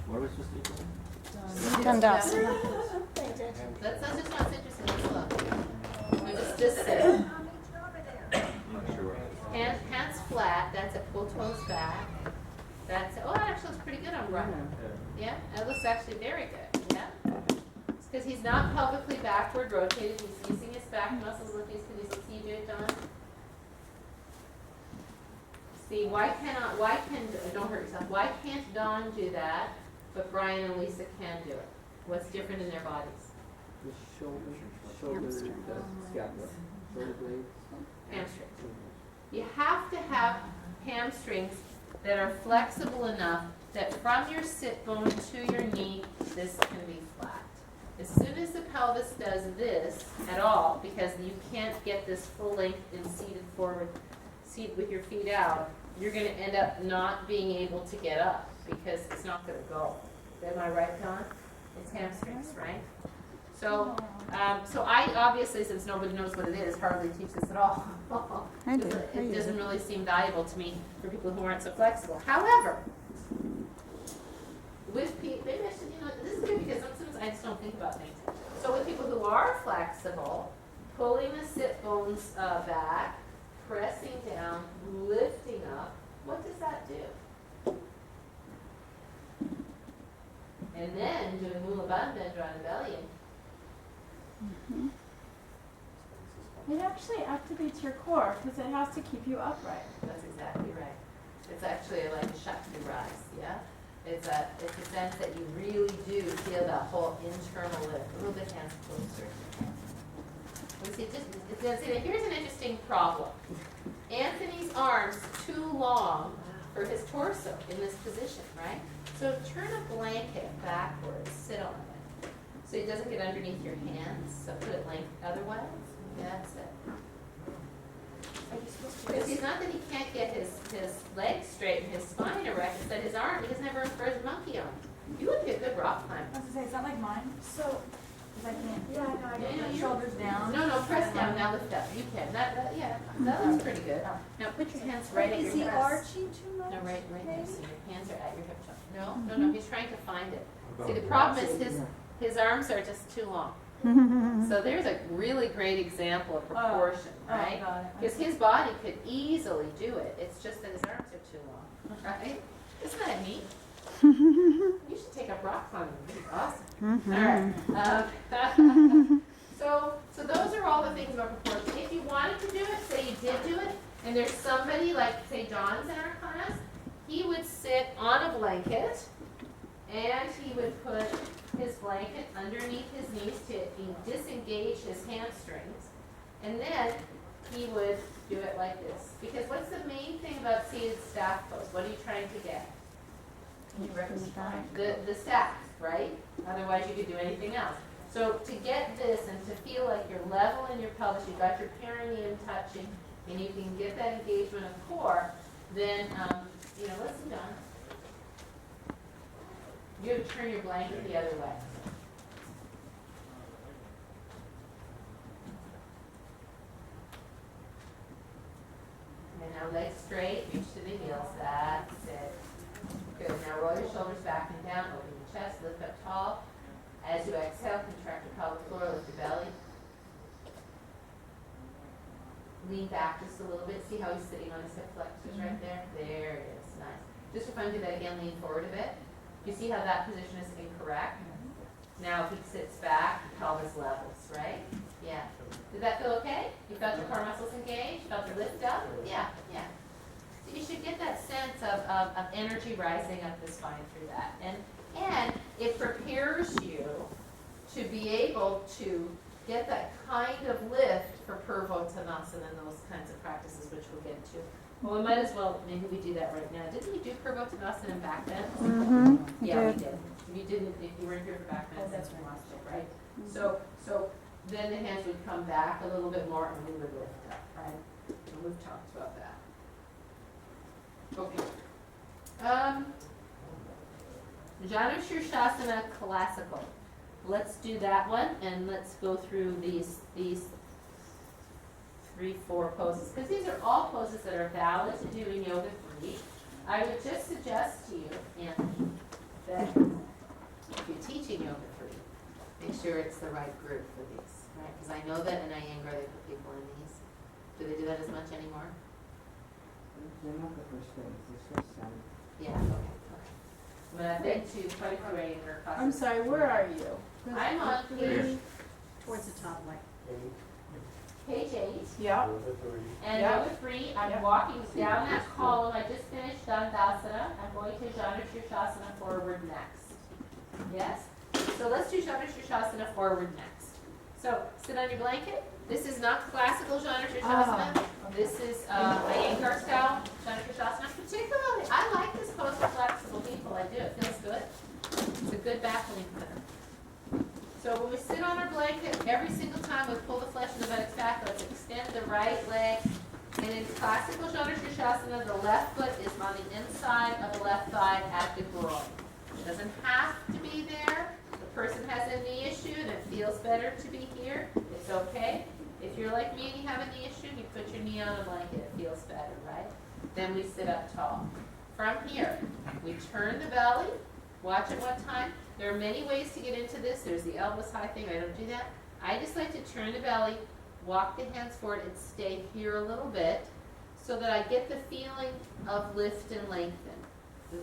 What are we supposed to do? Dandasana. That's just not interesting. Let's look. No, just sit. I'm not sure what. Hands flat. That's it. Pull toes back. That's it. Oh, that actually looks pretty good on Brian. Yeah, it looks actually very good. Yeah. It's because he's not pelvically backward rotated. He's using his back muscles with these. Can you see it, Don? See, don't hurt yourself. Why can't Don do that, but Brian and Lisa can do it? What's different in their bodies? The shoulder, the scapula, shoulder blades. Hamstrings. You have to have hamstrings that are flexible enough that from your sit bone to your knee, this can be flat. As soon as the pelvis does this at all, because you can't get this full length and seated forward, seat with your feet out, you're going to end up not being able to get up because it's not going to go. Am I right, Don? It's hamstrings, right? So, so I obviously, since nobody knows what it is, hardly teach this at all. I do. It doesn't really seem valuable to me for people who aren't so flexible. However, with people, maybe I should, this is good because sometimes I just don't think about things. So with people who are flexible, pulling the sit bones back, pressing down, lifting up, what does that do? And then doing Mula Bandha on the belly. It actually activates your core because it has to keep you upright. That's exactly right. It's actually like a Shakti rise, yeah? It's a sense that you really do feel that whole internal lift. A little bit hands closer. Here's an interesting problem. Anthony's arms too long for his torso in this position, right? So turn a blanket backwards, sit on it. So it doesn't get underneath your hands. So put it length otherwise. That's it. Because it's not that he can't get his legs straight and his spine erect, it's that his arm, he doesn't have room for his monkey arm. You would be a good rock climber. I was gonna say, it's not like mine. So, if I can't. Yeah, I get know. my shoulders down. No, press down, now lift up. You can. That looks pretty good. Now put your hands right at your Is he hips. arching too much? No, right there. maybe? So your hands are at your hip joint. No, he's trying to find it. See, the problem is his arms are just too long. So there's a really great example of proportion, right? got it. Because his body could easily do it. It's just that his arms are too long, right? Isn't that neat? You should take up rock climbing. It'd be awesome. All right. So those are all the things about proportion. If you wanted to do it, say you did do it, and there's somebody like, say, John's in our class, he would sit on a blanket, and he would put his blanket underneath his knees to disengage his hamstrings, and then he would do it like this. Because what's the main thing about seated staff pose? What are you trying to get? The staff, right? Otherwise you could do anything else. So to get this and to feel like you're level in your pelvis, you've got your perineum touching, and you can get that engagement of core, then, listen, Don. You have to turn your blanket the other way. And now legs straight, reach to the heels. That's it. Good. Now roll your shoulders back and down, open your chest, lift up tall. As you exhale, contract your pelvic floor, lift your belly. Lean back just a little bit. See how he's sitting on his hip flexors right there? There it is. Nice. Just for fun, do that again. Lean forward a bit. You see how that position is incorrect? Now if he sits back, pelvis levels, right? Yeah. Did that feel okay? You felt your core muscles engaged? Felt the lift up? Yeah. So you should get that sense of energy rising up the spine through that. And it prepares you to be able to get that kind of lift for Purvottanasana and those kinds of practices, which we'll get to. Well, we might as well, maybe we do that right now. Didn't we do Purvottanasana and back bends? Yeah, we did. If you didn't, if you weren't here for back bends, that's we lost it, right? So then the hands would come back a little bit more and we would lift up, right? And we've talked about that. Okay. Janu Shirshasana Classical. Let's do that one and let's go through these 3-4 poses, because these are all poses that are valid to do in Yoga 3. I would just suggest to you, Anthony, that if you're teaching yoga 3, make sure it's the right group for these, right? Because I know that in Iyengar they put people in these. Do they do that as much anymore? They're not the first phase, they're first sound. Yeah, okay. But I've been to quite a few Iyengar classes. I'm sorry, where are you? I'm on page, Towards the top, like. page 8. Yeah. And Yeah. number 3, I'm Yeah. walking down that column. I just finished Dandasana. I'm going to Janu Shirshasana forward next. Yes? So let's do Janu Shirshasana forward next. So sit on your blanket. This is not classical Janu Shirshasana. This is Iyengar style Janu Shirshasana. Particularly, I like this pose for flexible people. I do. It feels good. It's a good back link for them. So when we sit on our blanket, every single time we pull the flesh in the buttocks back, let's extend the right leg. And in classical Janu Shirshasana, the left foot is on the inside of the left thigh at the groin. It doesn't have to be there. The person has a knee issue and it feels better to be here. It's okay. If you're like me and you have a knee issue, you put your knee on a blanket. It feels better, right? Then we sit up tall. From here, we turn the belly. Watch at one time. There are many ways to get into this. There's the elbows high thing. I don't do that. I just like to turn the belly, walk the hands forward, and stay here a little bit so that I get the feeling of lift and lengthen.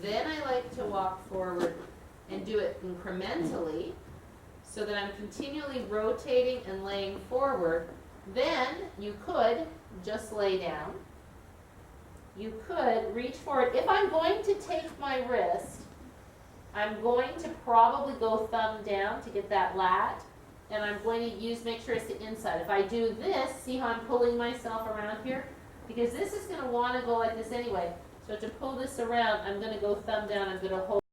Then I like to walk forward and do it incrementally so that I'm continually rotating and laying forward. Then you could just lay down. You could reach forward. If I'm going to take my wrist, I'm going to probably go thumb down to get that lat, and I'm going to make sure it's the inside. If I do this, see how I'm pulling myself around here? Because this is going to want to go like this anyway. So to pull this around, I'm going to go thumb down, I'm going to hold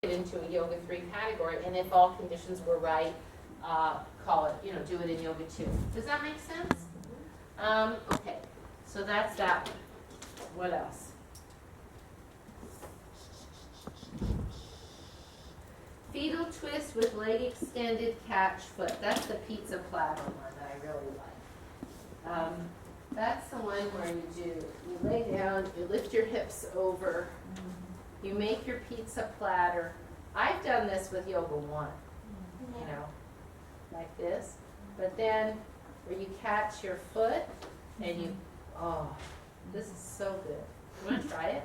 it into a yoga 3 category, and if all conditions were right, call it, do it in yoga 2. Does that make sense? Okay, so that's that one. What else? Fetal twist with leg extended catch foot. That's the pizza platter one that I really like. That's the one where you lay down, you lift your hips over, you make your pizza platter. I've done this with yoga 1, like this. But then where you catch your foot and you, this is so good. You want to try it?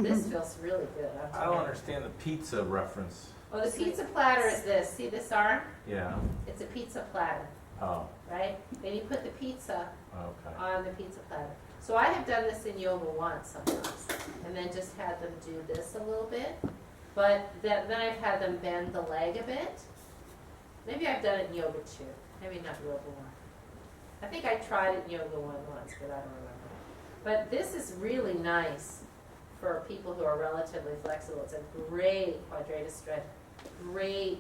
This feels really good. I don't understand the pizza reference. Well, the pizza platter is this. See this arm? Yeah. It's a pizza platter, Oh, right? Then you put the pizza okay. on the pizza platter. So I have done this in yoga 1 sometimes, and then just had them do this a little bit. But then I've had them bend the leg a bit. Maybe I've done it in yoga 2. Maybe not yoga 1. I think I tried it in yoga 1 once, but I don't remember. But this is really nice for people who are relatively flexible. It's a great quadratus stretch, great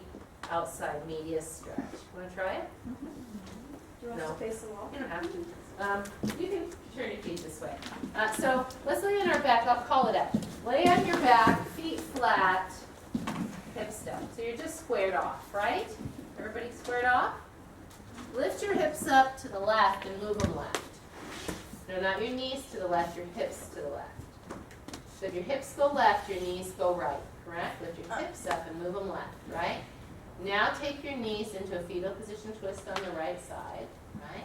outside medius stretch. Want to try it? Do you want us No. to face the wall? You don't have to. You can turn your feet this way. So let's lay on our back. I'll call it out. Lay on your back, feet flat, hips down. So you're just squared off, right? Everybody squared off? Lift your hips up to the left and move them left. No, not your knees to the left, your hips to the left. So if your hips go left, your knees go right, correct? Lift your hips up and move them left, right? Now take your knees into a fetal position twist on the right side, right?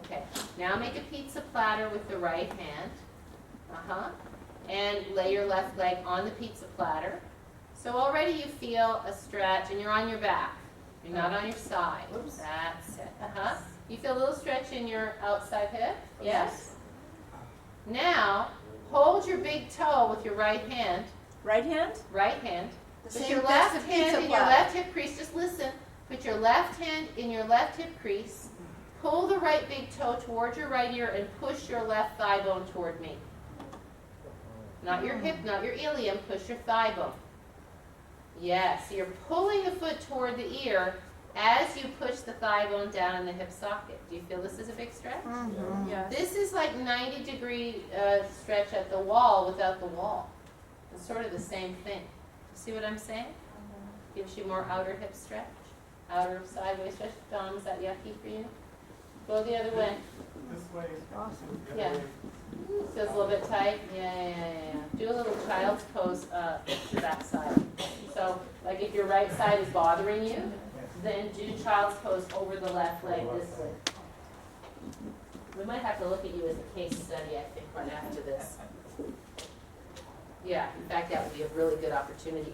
Okay, now make a pizza platter with the right hand. And lay your left leg on the pizza platter. So already you feel a stretch and you're on your back. You're not on your side. That's it. You feel a little stretch in your outside hip? Yes? Now, hold your big toe with your right hand. Right hand? Right hand. The Put same- your that's left the hand pizza in your platter. left hip crease. Just listen. Put your left hand in your left hip crease. Pull the right big toe toward your right ear and push your left thigh bone toward me. Not your hip, not your ilium. Push your thigh bone. Yes, so you're pulling the foot toward the ear as you push the thigh bone down in the hip socket. Do you feel this is a big stretch? Yes. This is like 90-degree stretch at the wall without the wall. It's sort of the same thing. See what I'm saying? Gives you more outer hip stretch, outer sideways stretch. Dom, is that yucky for you? Go the other way. This way is awesome. Yeah. Feels a little bit tight. Yeah. Do a little child's pose to that side. So, like if your right side is bothering you, then do child's pose over the left leg this way. We might have to look at you as a case study, I think, right after this. Yeah, in fact, that would be a really good opportunity.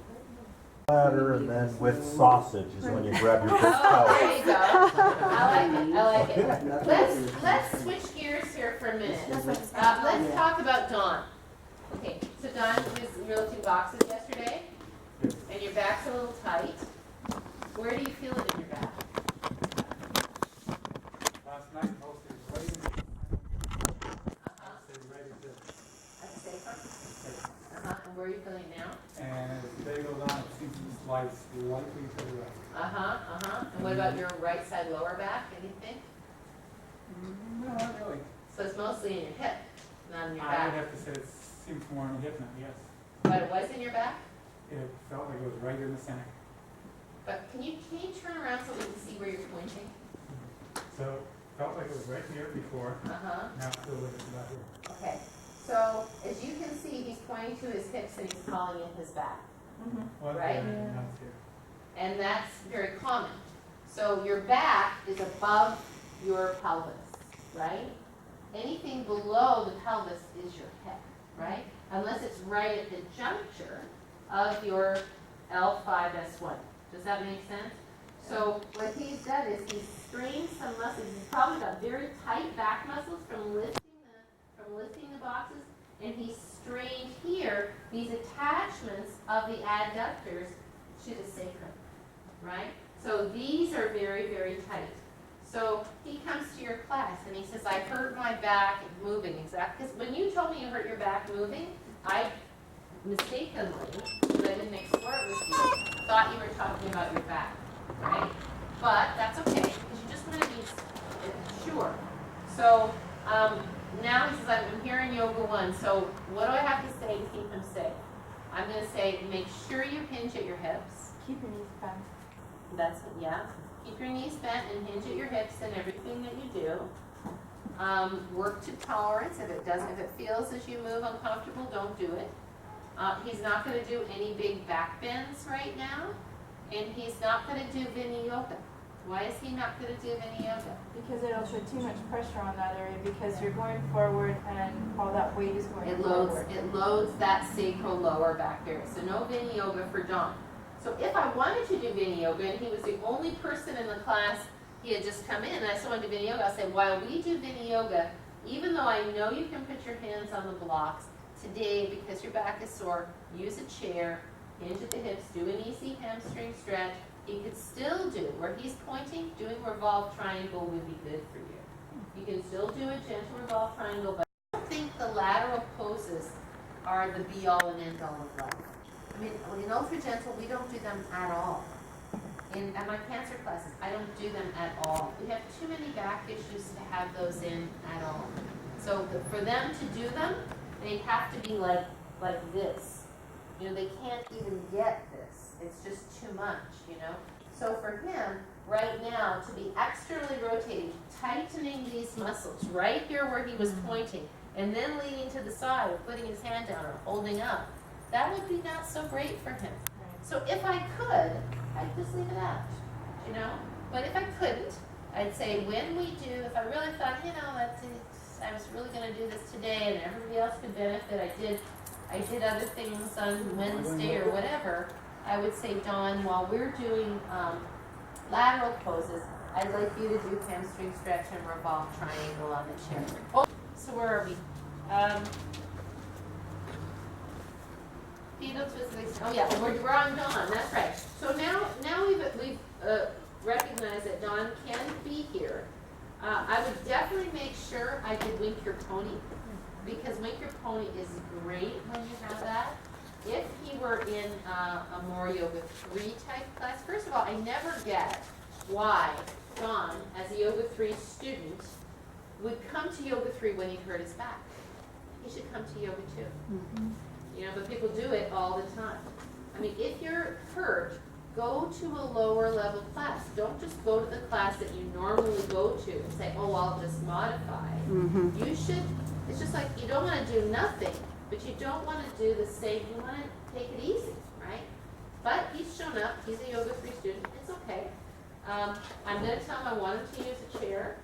Platter, and then with sausage is when you grab your big Oh, toe. there you go. I like it. Let's switch gears here for a minute. Let's talk about Dawn. Okay, so Dawn, you're lifting boxes yesterday, and your back's a little tight. Where do you feel it in your back? Last night, mostly was waiting. Stay ready to, That's safer. And where are you feeling it now? and as the day goes on, it seems to slide slightly to the right. And what about your right side lower back? Anything? No, not really. So it's mostly in your hip, not in your I would back. have to say it seems more in the hip now, yes. But it was in your back? It felt like it was right in the center. But can you turn around so we can see where you're pointing? So, felt like it was right here before, now it feels like it's about here. Okay. So as you can see, he's pointing to his hips and he's calling in his back. One Right. here, and that's here. And that's very common. So your back is above your pelvis, right? Anything below the pelvis is your hip, right? Unless it's right at the juncture of your L5S1. Does that make sense? So what he's done is he's strained some muscles. He's probably got very tight back muscles from lifting the boxes, and he's strained here these attachments of the adductors to the sacrum, right? So these are very, very tight. So he comes to your class and he says, I hurt my back moving, exactly. Because when you told me you hurt your back moving, I mistakenly, because I didn't explore it with you, thought you were talking about your back, right? But that's okay, because you just want to be sure. So, now he says, I'm here in Yoga 1, so what do I have to say to keep him safe? I'm going to say, make sure you hinge at your hips. Keep your knees bent. That's, yeah. Keep your knees bent and hinge at your hips in everything that you do. Work to tolerance. If it feels as you move uncomfortable, don't do it. He's not going to do any big back bends right now, and he's not going to do Vinyasa. Why is he not going to do Vinyasa? Because it'll put too much pressure on that area because you're going forward and all that weight is going It forward. loads that sacral lower back area. So no Vinyasa for John. So if I wanted to do Vinyasa and he was the only person in the class, he had just come in and I still want to do Vinyasa, I'll say, while we do Vinyasa, even though I know you can put your hands on the blocks, today, because your back is sore, use a chair, hinge at the hips, do an easy hamstring stretch. He could still do, where he's pointing, doing revolved triangle would be good for you. You can still do a gentle revolved triangle, but I don't think the lateral poses are the be-all and end-all of life. I mean, in ultra gentle, we don't do them at all. At my cancer classes, I don't do them at all. We have too many back issues to have those in at all. So for them to do them, they have to be like this. You know, they can't even get this. It's just too much, you know. So for him, right now, to be externally rotating, tightening these muscles, right here where he was pointing, and then leaning to the side or putting his hand down or holding up, that would be not so great for him. So if I could, I'd just leave it out, you know. But if I couldn't, I'd say when we do, if I really thought, you know, I was really going to do this today and everybody else could benefit, I did other things on Wednesday or whatever, I would say, Dawn, while we're doing lateral poses, I'd like you to do hamstring stretch and revolve triangle on the chair. Oh, so where are we? Fetal twist. Oh yeah, we're on Dawn. That's right. So now we've recognized that Dawn can be here. I would definitely make sure I did Wink Your Pony, because Wink Your Pony is great when you have that. If he were in a more Yoga 3 type class, first of all, I never get why Dawn, as a Yoga 3 student, would come to Yoga 3 when he hurt his back. He should come to Yoga 2. Mm-hmm. You know, but people do it all the time. I mean, if you're hurt, go to a lower level class. Don't just go to the class that you normally go to and say, oh, I'll just modify. Mm-hmm. You should, it's just like you don't want to do nothing, but you don't want to do the same. You want to take it easy, right? But he's shown up. He's a Yoga 3 student. It's okay. I'm going to tell him I want him to use a chair.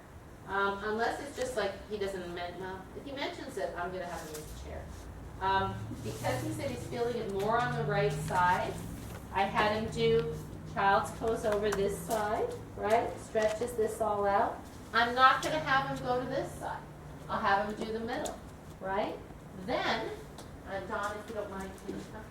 Unless it's just like he doesn't mention, if he mentions it, I'm going to have him use a chair. Because he said he's feeling it more on the right side, I had him do child's pose over this side, right? Stretches this all out. I'm not going to have him go to this side. I'll have him do the middle, right? Then, Dawn, if you don't mind, can you come?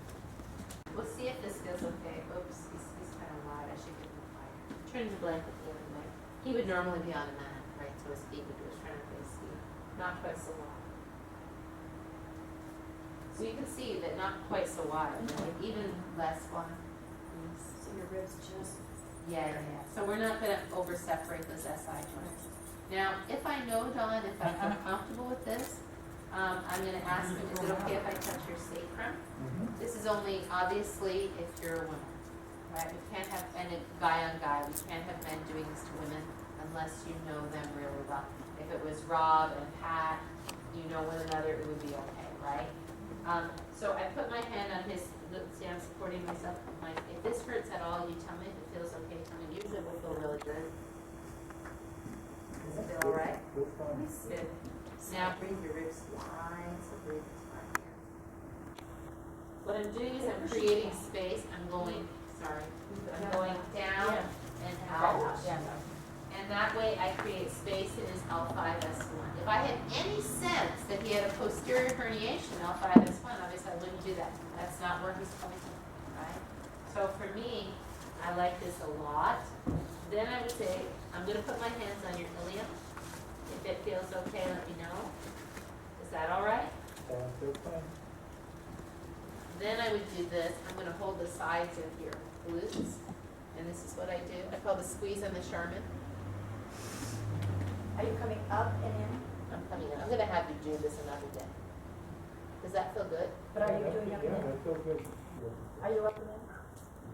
We'll see if this goes okay. Oops, he's kind of wide. I should get him higher. Turn the blanket the other way. He would normally be on a mat, right? So his feet would be trying to face you. Not quite so wide. So you can see that not quite so wide, right? Even less wide. So your ribs just. Yeah. So we're not going to over separate those SI joints. Now, if I know, Dawn, if I feel comfortable with this, I'm going to ask him, is it okay if I touch your sacrum? Mm-hmm. This is only, obviously, if you're a woman, right? We can't have, and if guy on guy, we can't have men doing this to women unless you know them really well. If it was Rob and Pat, you know one another, it would be okay, right? So I put my hand on his, see I'm supporting myself. If this hurts at all, you tell me. If it feels okay, tell me. Usually it will feel really good. Does it feel all right? Good. Now breathe your ribs wide, so breathe into my hands. What I'm doing is I'm creating space. I'm going down and out. And that way I create space in his L5S1. If I had any sense that he had a posterior herniation L5S1, obviously I wouldn't do that. That's not where he's pointing, right? So for me, I like this a lot. Then I would say, I'm going to put my hands on your ilium. If it feels okay, let me know. Is that all right? Sounds good, fine. Then I would do this. I'm gonna hold the sides of your glutes. And this is what I do. I call the squeeze on the Charmin. Are you coming up and in? I'm coming in. I'm gonna have you do this another day. Does that feel good? But are you doing up and Yeah, in? that feels good. Are you up and in?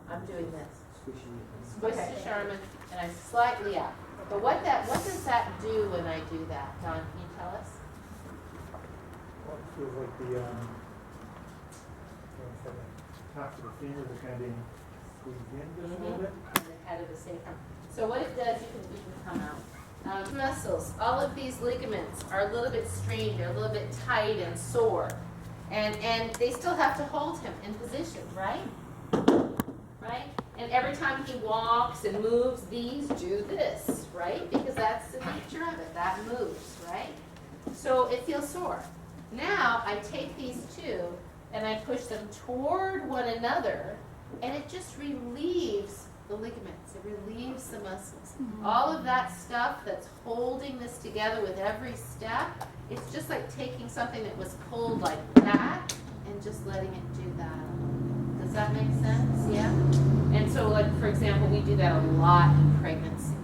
I'm doing this. Squishy. Squish Okay. the Charmin, and I'm slightly out. But what does that do when I do that? Don, can you tell us? Well, it feels like the, tops of the fingers are kind of being squeezed in just a little bit. And the head of the sacrum. So what it does, you can come out. Muscles, all of these ligaments are a little bit strained, they're a little bit tight and sore. And they still have to hold him in position, right? Right? And every time he walks and moves, these do this, right? Because that's the nature of it, that moves, right? So it feels sore. Now I take these two and I push them toward one another, and it just relieves the ligaments, it relieves the muscles. All of that stuff that's holding this together with every step, it's just like taking something that was pulled like that and just letting it do that. Does that make sense? Yeah? And so, like, for example, we do that a lot in pregnancy,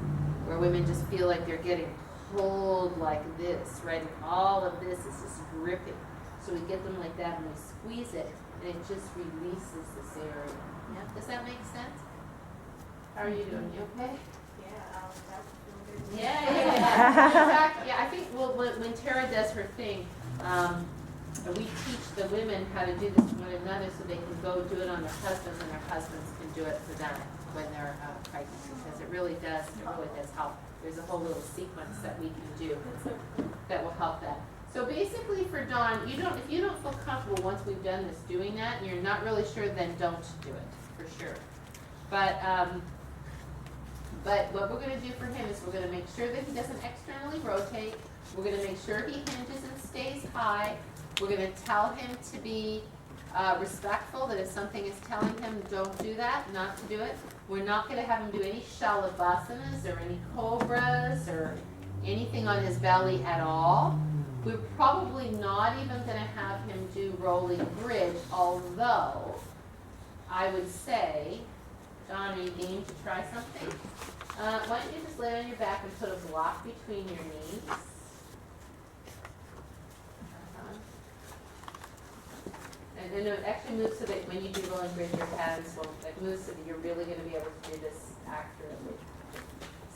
where women just feel like they're getting pulled like this, right? And all of this is just gripping. So we get them like that and we squeeze it, and it just releases this area. Yeah? Does that make sense? How are you doing? You okay? Yeah. In fact, yeah, I think when Tara does her thing, we teach the women how to do this to one another so they can go do it on their husbands, and their husbands can do it for them when they're pregnant, because it really does help. There's a whole little sequence that we can do that will help that. So basically for Dawn, if you don't feel comfortable once we've done this doing that, and you're not really sure, then don't do it, for sure. But what we're going to do for him is we're going to make sure that he doesn't externally rotate. We're going to make sure he hinges and stays high. We're going to tell him to be respectful, that if something is telling him don't do that, not to do it. We're not going to have him do any shalavasanas or any cobras or anything on his belly at all. We're probably not even going to have him do rolling bridge, although I would say, Don, are you game to try something? Why don't you just lay on your back and put a block between your knees? And then it actually moves so that when you do rolling bridge, your hands will move so that you're really going to be able to do this accurately.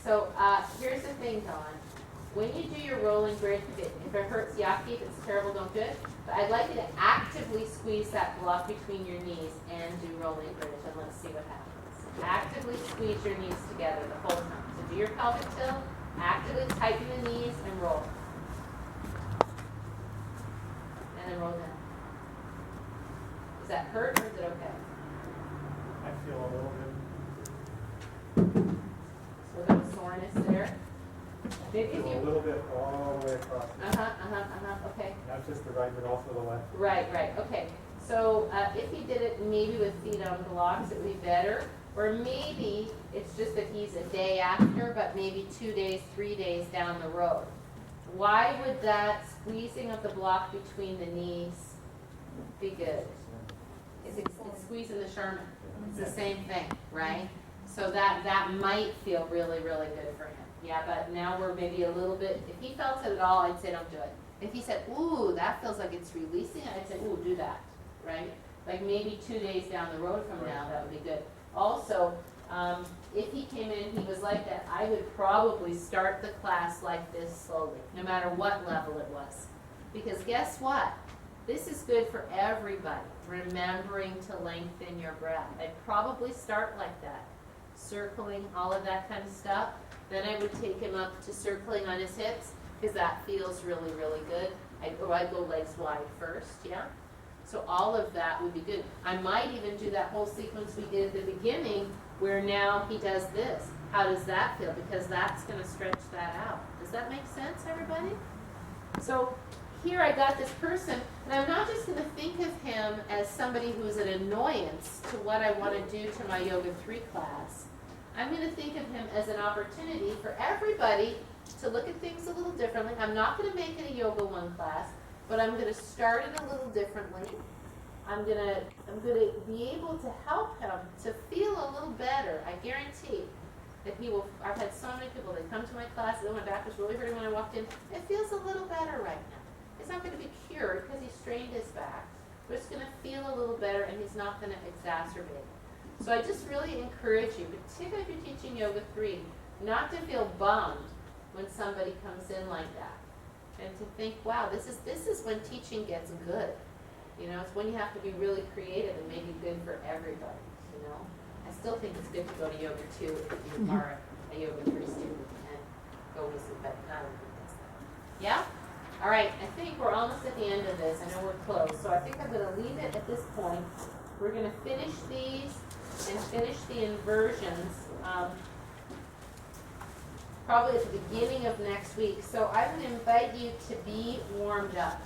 So here's the thing, Don. When you do your rolling bridge, if it hurts yucky, if it's terrible, don't do it. But I'd like you to actively squeeze that block between your knees and do rolling bridge, and let's see what happens. Actively squeeze your knees together the whole time. So do your pelvic tilt, actively tighten the knees, and roll. And then roll down. Does that hurt, or is it okay? I feel a little bit, So a little soreness there. If a you, little bit all the way across. okay. Not just the right, but also the left. Right, okay. So if he did it maybe with feet on blocks, it would be better. Or maybe it's just that he's a day after, but maybe 2 days, 3 days down the road. Why would that squeezing of the block between the knees be good? It's squeezing the Charmin. It's the same thing, right? So that might feel really, really good for him. Yeah, but now we're maybe a little bit, if he felt it at all, I'd say don't do it. If he said, ooh, that feels like it's releasing, I'd say, ooh, do that, right? Like maybe 2 days down the road from now, that would be good. Also, if he came in and he was like that, I would probably start the class like this slowly, no matter what level it was. Because guess what? This is good for everybody, remembering to lengthen your breath. I'd probably start like that, circling, all of that kind of stuff. Then I would take him up to circling on his hips, because that feels really, really good. I'd go legs wide first, yeah? So all of that would be good. I might even do that whole sequence we did at the beginning, where now he does this. How does that feel? Because that's going to stretch that out. Does that make sense, everybody? So here I got this person, and I'm not just going to think of him as somebody who's an annoyance to what I want to do to my Yoga 3 class. I'm going to think of him as an opportunity for everybody to look at things a little differently. I'm not going to make it a Yoga 1 class, but I'm going to start it a little differently. I'm gonna be able to help him to feel a little better. I guarantee that he will. I've had so many people that come to my class, oh, my back was really hurting when I walked in. It feels a little better right now. It's not gonna be cured because he strained his back, but it's gonna feel a little better and he's not gonna exacerbate. So I just really encourage you, particularly if you're teaching Yoga 3, not to feel bummed when somebody comes in like that. And to think, wow, this is when teaching gets good. You know, it's when you have to be really creative and make it good for everybody, you know. I still think it's good to go to Yoga 2 if you are a Yoga 3 student and go with it, but not everybody does that. Yeah? All right, I think we're almost at the end of this. I know we're close, so I think I'm going to leave it at this point. We're going to finish these and finish the inversions probably at the beginning of next week. So I would invite you to be warmed up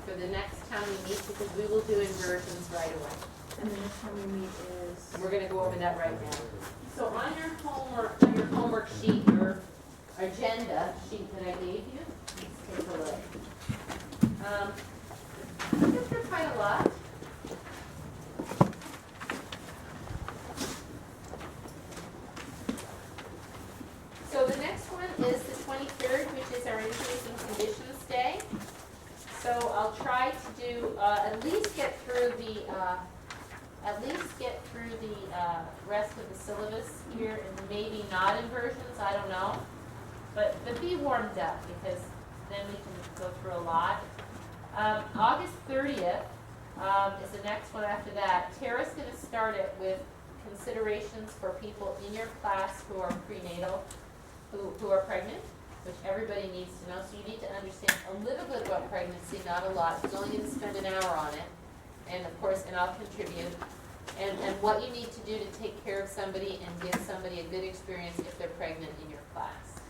for the next time we meet because we will do inversions right away. And the next time we meet is? We're going to go over that right now. So on your homework sheet, your agenda sheet that I gave you, let's take a look. I guess there's quite a lot. So the next one is the 23rd, which is our Increasing Conditions Day. So I'll try to do at least get through the rest of the syllabus here, and maybe not inversions. I don't know, but be warmed up because then we can go through a lot. August 30th is the next one after that. Tara's going to start it with considerations for people in your class who are prenatal. Who are pregnant, which everybody needs to know. So you need to understand a little bit about pregnancy, not a lot. She's only going to spend an hour on it. And of course, and I'll contribute. And what you need to do to take care of somebody and give somebody a good experience if they're pregnant in your class.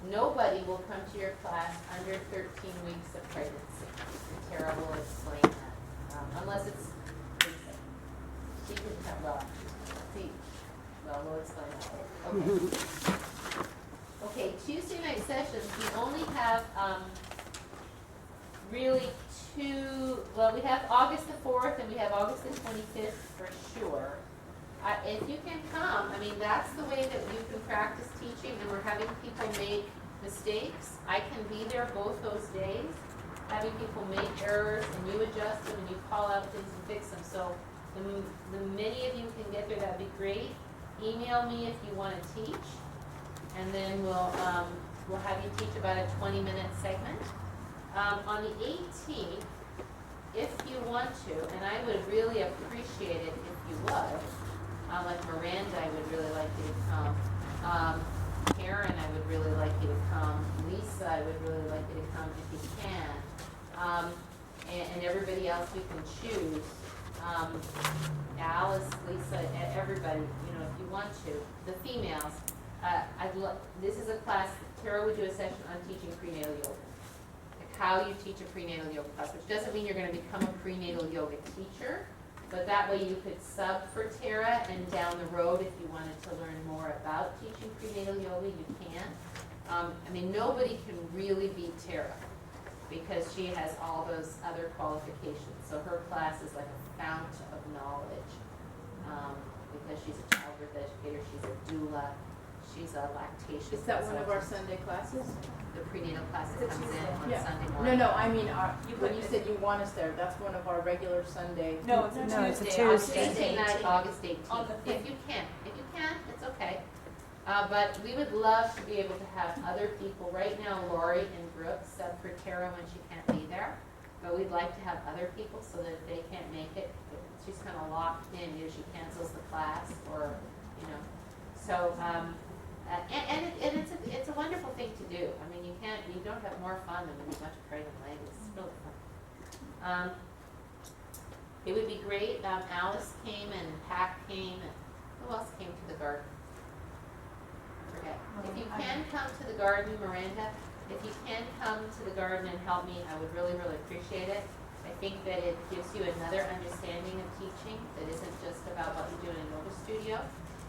Nobody will come to your class under 13 weeks of pregnancy. And Tara will explain that. Unless it's Lisa. She can come, we'll explain that later. Okay. Okay, Tuesday night sessions, we only have really two, well, we have August the 4th and we have August the 25th for sure. If you can come, I mean, that's the way that you can practice teaching, and we're having people make mistakes. I can be there both those days, having people make errors, and you adjust them and you call out things and fix them. So the many of you can get there, that'd be great. Email me if you want to teach. And then we'll have you teach about a 20-minute segment. On the 18th, if you want to, and I would really appreciate it if you would, like Miranda, I would really like you to come. Karen, I would really like you to come. Lisa, I would really like you to come if you can. And everybody else you can choose. Alice, Lisa, everybody, you know, if you want to. The females. This is a class, Tara would do a session on teaching prenatal yoga. Like how you teach a prenatal yoga class, which doesn't mean you're going to become a prenatal yoga teacher, but that way you could sub for Tara, and down the road, if you wanted to learn more about teaching prenatal yoga, you can. I mean, nobody can really beat Tara because she has all those other qualifications. So her class is like a fount of knowledge because she's a childbirth educator, she's a doula. She's a lactation. Is that one of our consultant. Sunday classes? The prenatal class that comes in on Yeah. Sunday morning. No, I mean, when you said you want us there, that's one of our regular Sunday. No, it's a No, it's a Tuesday. Tuesday. Tuesday night, August 18th. On the If you can, it's okay. But we would love to be able to have other people. Right now, Lori and Brooke sub for Tara when she can't be there. But we'd like to have other people so that if they can't make it, she's kind of locked in. Either she cancels the class or, you know. So, and it's a wonderful thing to do. I mean, you don't have more fun than when you watch pregnant ladies. It's really fun. It would be great. Alice came and Pat came, and who else came to the garden? I forget. If you can come to the garden, Miranda, if you can come to the garden and help me, I would really, really appreciate it. I think that it gives you another understanding of teaching that isn't just about what you do in a yoga studio.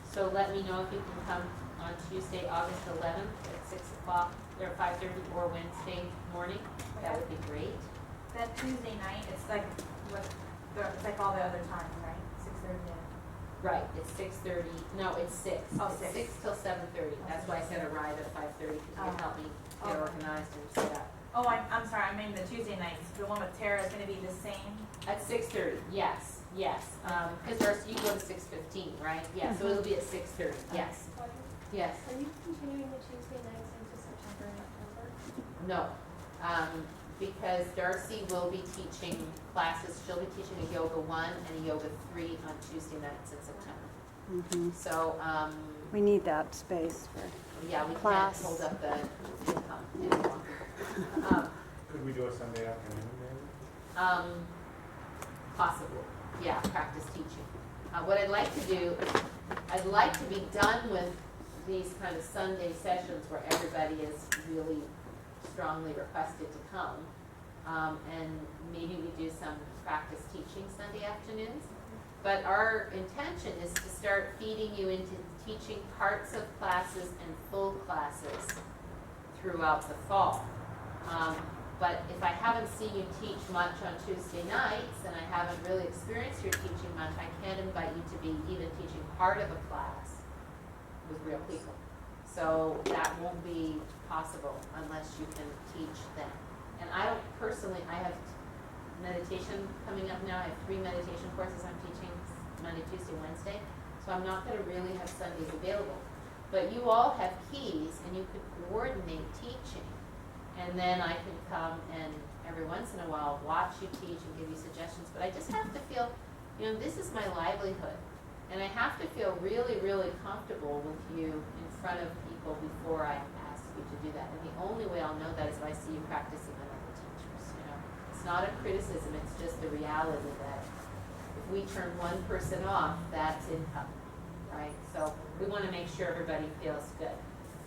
So let me know if you can come on Tuesday, August 11th at 6 o'clock or 5:30 or Wednesday morning. That would be great. That Tuesday night, it's like, what, It's like all the other times, right? 6:30 to. Right, it's 6:30, no, it's 6. Oh, It's 6. 6 till 7:30. That's why I said arrive at 5:30, because you Oh. can help me get Oh. organized and set up. Oh, I'm sorry, I mean the Tuesday nights, the one with Tara is gonna be the same? At 6:30, yes, yes. Because Darcy, you go to 6:15, right? Yeah, so it'll be at 6:30, yes. Yes, Are you continuing the Tuesday nights into September and October? no. Because Darcy will be teaching classes, she'll be teaching a Yoga 1 and a Yoga 3 on Tuesday nights in September. Mhm. So, We need that space for, yeah, we can't Class. hold up the income anymore. Could we do a Sunday afternoon maybe? Possible, yeah, practice teaching. What I'd like to do, I'd like to be done with these kind of Sunday sessions where everybody is really strongly requested to come. And maybe we do some practice teaching Sunday afternoons. But our intention is to start feeding you into teaching parts of classes and full classes throughout the fall. But if I haven't seen you teach much on Tuesday nights, and I haven't really experienced your teaching much, I can't invite you to be even teaching part of a class with real people. So that won't be possible unless you can teach them. And I don't personally, I have meditation coming up now. I have 3 meditation courses I'm teaching Monday, Tuesday, Wednesday. So I'm not going to really have Sundays available. But you all have keys and you could coordinate teaching. And then I can come and every once in a while watch you teach and give you suggestions. But I just have to feel, this is my livelihood. And I have to feel really, really comfortable with you in front of people before I ask you to do that. And the only way I'll know that is if I see you practicing with other teachers. It's not a criticism, it's just the reality that if we turn one person off, that's income, right? So we want to make sure everybody feels good.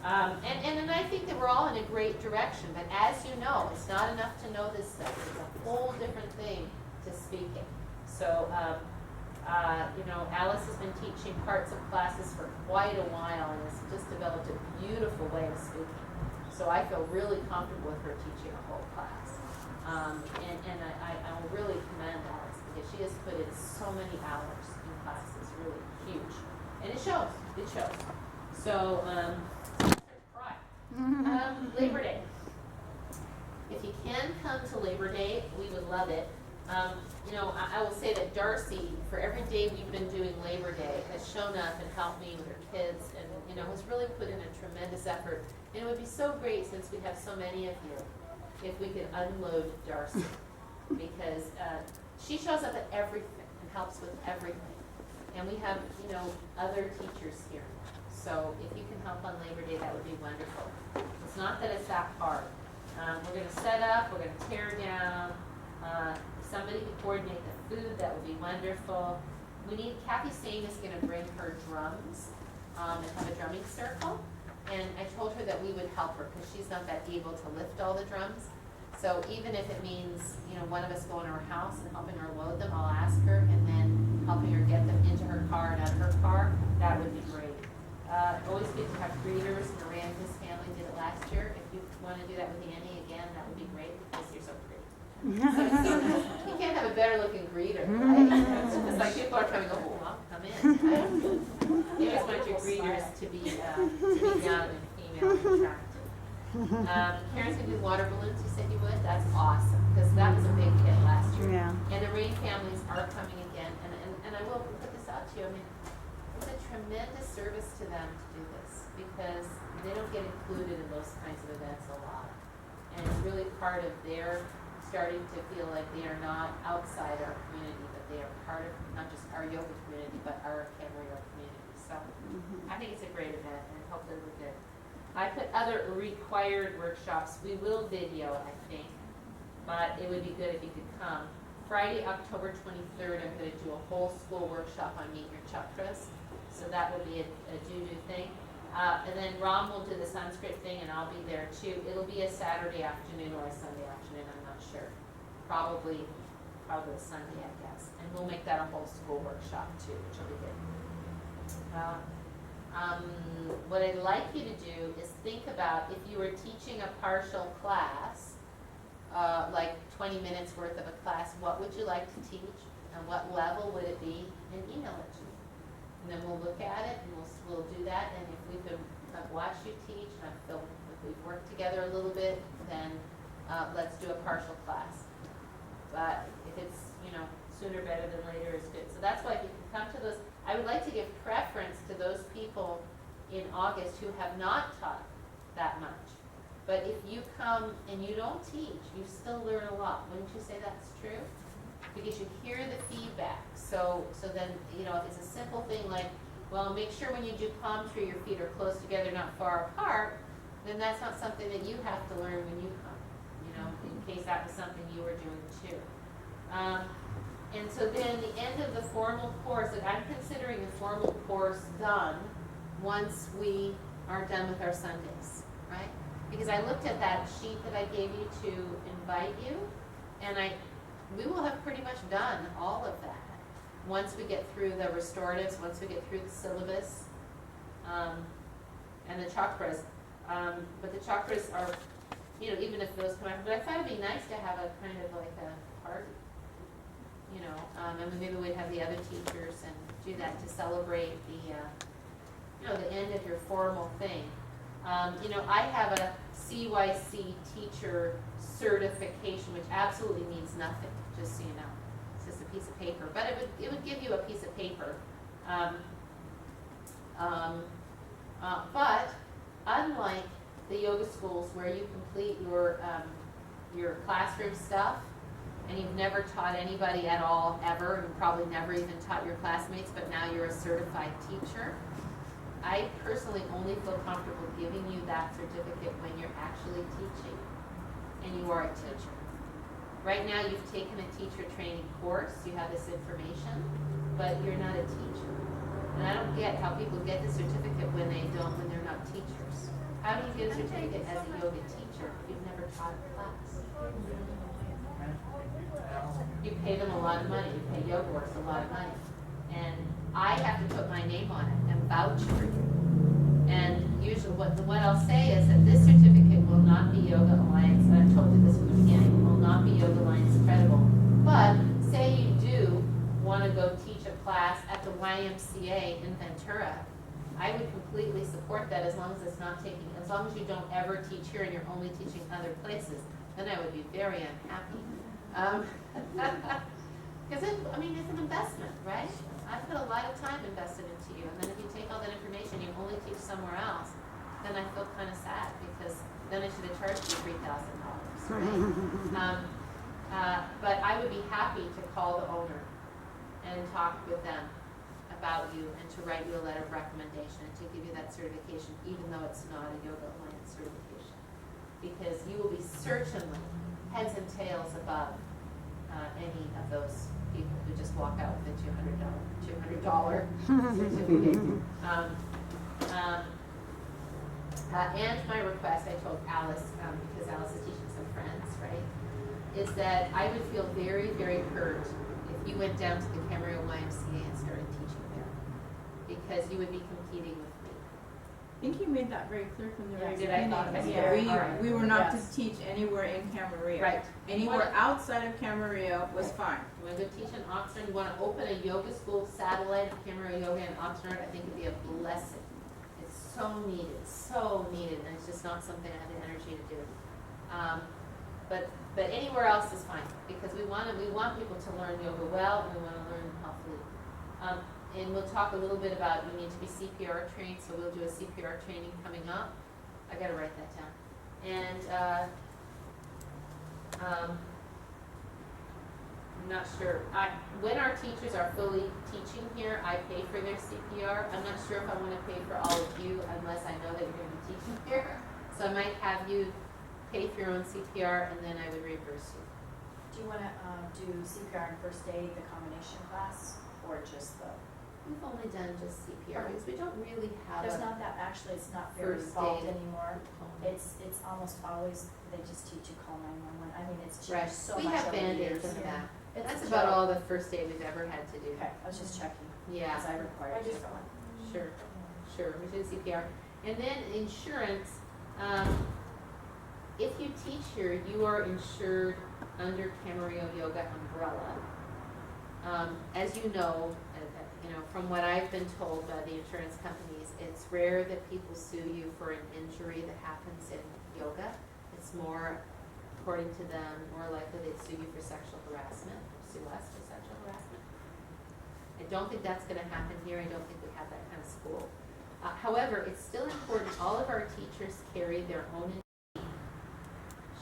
And I think that we're all in a great direction, but as you know, it's not enough to know this stuff. It's a whole different thing to speak it. So, Alice has been teaching parts of classes for quite a while and has just developed a beautiful way of speaking. So I feel really comfortable with her teaching a whole class. And I will really commend Alice because she has put in so many hours in classes, really huge. And it shows, So, Labor Day. If you can come to Labor Day, we would love it. I will say that Darcy, for every day we've been doing Labor Day, has shown up and helped me with her kids and, has really put in a tremendous effort. And it would be so great, since we have so many of you, if we could unload Darcy. Because she shows up at everything and helps with everything. And we have, other teachers here. So if you can help on Labor Day, that would be wonderful. It's not that it's that hard. We're going to set up, we're going to tear down. If somebody could coordinate the food, that would be wonderful. Kathy Sane is going to bring her drums and have a drumming circle. And I told her that we would help her because she's not that able to lift all the drums. So even if it means, one of us going to her house and helping her load them, I'll ask her, and then helping her get them into her car and out of her car, that would be great. Always good to have greeters. Maria and his family did it last year. If you want to do that with Annie again, that would be great because you're so pretty. You can't have a better looking greeter, right? It's just like people are coming, I'll come in. You just want your greeters to be young and female and attractive. Karen's going to do water balloons, you said you would? That's awesome, because that was a big hit last year. Yeah. And the Rain families are coming again, and I will put this out to you. It's a tremendous service to them to do this, because they don't get included in those kinds of events a lot. And it's really part of their starting to feel like they are not outside our community, but they are part of not just our yoga community, but our Camarillo community. So I think it's a great event, and hopefully it'll be good. I put other required workshops. We will video, I think, but it would be good if you could come. Friday, October 23rd, I'm going to do a whole school workshop on Meet Your Chakras. So that will be a do-do thing. And then Ram will do the Sanskrit thing, and I'll be there too. It'll be a Saturday afternoon or a Sunday afternoon, I'm not sure. Probably a Sunday, I guess. And we'll make that a whole school workshop too, which will be good. What I'd like you to do is think about if you were teaching a partial class, like 20 minutes worth of a class, what would you like to teach and and what level would it be, and email it to me. And then we'll look at it, and we'll do that, and if we've been, I've watched you teach, and I've felt, if we've worked together a little bit, then, let's do a partial class. But if it's, sooner better than later is good. So that's why if you can come to those, I would like to give preference to those people in August who have not taught that much. But if you come and you don't teach, you still learn a lot. Wouldn't you say that's true? Because you hear the feedback. So then, if it's a simple thing like, well, make sure when you do palm tree, your feet are close together, not far apart, then that's not something that you have to learn when you come, in case that was something you were doing too. And so then the end of the formal course, and I'm considering the formal course done once we are done with our Sundays, right? Because I looked at that sheet that I gave you to invite you, and we will have pretty much done all of that once we get through the restoratives, once we get through the syllabus, and the chakras. But the chakras are, even if those come out, but I thought it'd be nice to have a kind of like a party, and maybe we'd have the other teachers and do that to celebrate the end of your formal thing. I have a CYC teacher certification, which absolutely means nothing, just so you know. It's just a piece of paper, but it would give you a piece of paper. But unlike the yoga schools where you complete your classroom stuff, and you've never taught anybody at all ever, and probably never even taught your classmates, but now you're a certified teacher, I personally only feel comfortable giving you that certificate when you're actually teaching, and you are a teacher. Right now you've taken a teacher training course, you have this information, but you're not a teacher. And I don't get how people get the certificate when they're not teachers. How do you get a certificate as a yoga teacher if you've never taught a class? You pay them a lot of money, you pay YogaWorks a lot of money. And I have to put my name on it and vouch for you. And usually what I'll say is that this certificate will not be Yoga Alliance, and I've told you this from the beginning, will not be Yoga Alliance credible. But say you do want to go teach a class at the YMCA in Ventura, I would completely support that as long as you don't ever teach here and you're only teaching other places, then I would be very unhappy. Because it's an investment, right? I put a lot of time invested into you, and then if you take all that information, you only teach somewhere else, then I feel kind of sad, because then I should have charged you $3,000, right? But I would be happy to call the owner and talk with them about you and to write you a letter of recommendation and to give you that certification, even though it's not a Yoga Alliance certification. Because you will be certainly heads and tails above any of those people who just walk out with a $200 certificate. And my request, I told Alice, because Alice is teaching some friends, right, is that I would feel very, very hurt if you went down to the Camarillo YMCA and started teaching there, because you would be competing with me. I think you made that very clear from the very Did I? beginning. Okay. Yeah, we were not to teach anywhere in Camarillo. Right. Anywhere outside of Camarillo was fine. You want to go teach in Oxnard, you want to open a yoga school satellite of Camarillo Yoga in Oxnard, I think it'd be a blessing. It's so needed, and it's just not something I have the energy to do. But anywhere else is fine, because we want people to learn yoga well, and we want to learn healthily. And we'll talk a little bit about, you need to be CPR trained, so we'll do a CPR training coming up. I gotta write that down. And I'm not sure. When our teachers are fully teaching here, I pay for their CPR. I'm not sure if I want to pay for all of you unless I know that you're going to be teaching here. So I might have you pay for your own CPR, and then I would reimburse you. Do you want to do CPR and first aid, the combination class, or just the? We've only done just CPR because we don't really have There's a not that, actually, it's not very first involved aid anymore. component. It's almost always, they just teach you call 911. I mean, it's Right. changed so We much have over the Band-Aids years. in the back. It's That's a about joke. all the first aid we've ever had to do. Okay, I was just checking, Yeah. because I required I it. just want. Sure, we do CPR. And then insurance, if you teach here, you are insured under Camarillo Yoga umbrella. As you know, from what I've been told by the insurance companies, it's rare that people sue you for an injury that happens in yoga. It's more, according to them, more likely they'd sue you for sexual harassment, or sue us for sexual harassment. I don't think that's gonna happen here. I don't think we have that kind of school. However, it's still important, all of our teachers carry their own insurance.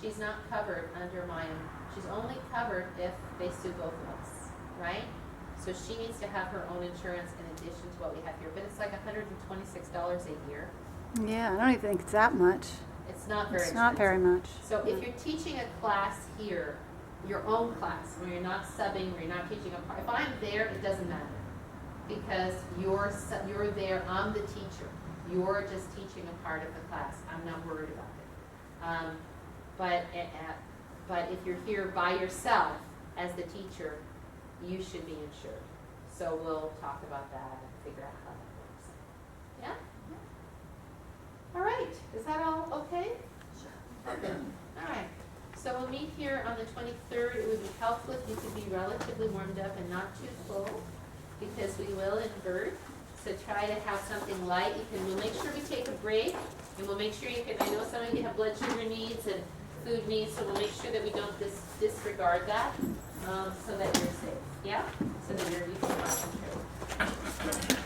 She's not covered under she's only covered if they sue both of us, right? So she needs to have her own insurance in addition to what we have here, but it's like $126 a year. Yeah, I don't even think it's that much. It's not very It's not expensive. very much. So if you're teaching a class here, your own class, where you're not subbing, where you're not teaching a part, if I'm there, it doesn't matter. Because you're there, I'm the teacher. You're just teaching a part of the class. I'm not worried about it. But if you're here by yourself as the teacher, you should be insured. So we'll talk about that and figure out how that works. Yeah? All right, is that all okay? Sure. All right, so we'll meet here on the 23rd. It would be helpful if you could be relatively warmed up and not too full, because we will invert. So try to have something light. We'll make sure we take a break, and we'll make sure you can, I know some of you have blood sugar needs and food needs, so we'll make sure that we don't disregard that, so that you're safe, yeah? So that you can concentrate.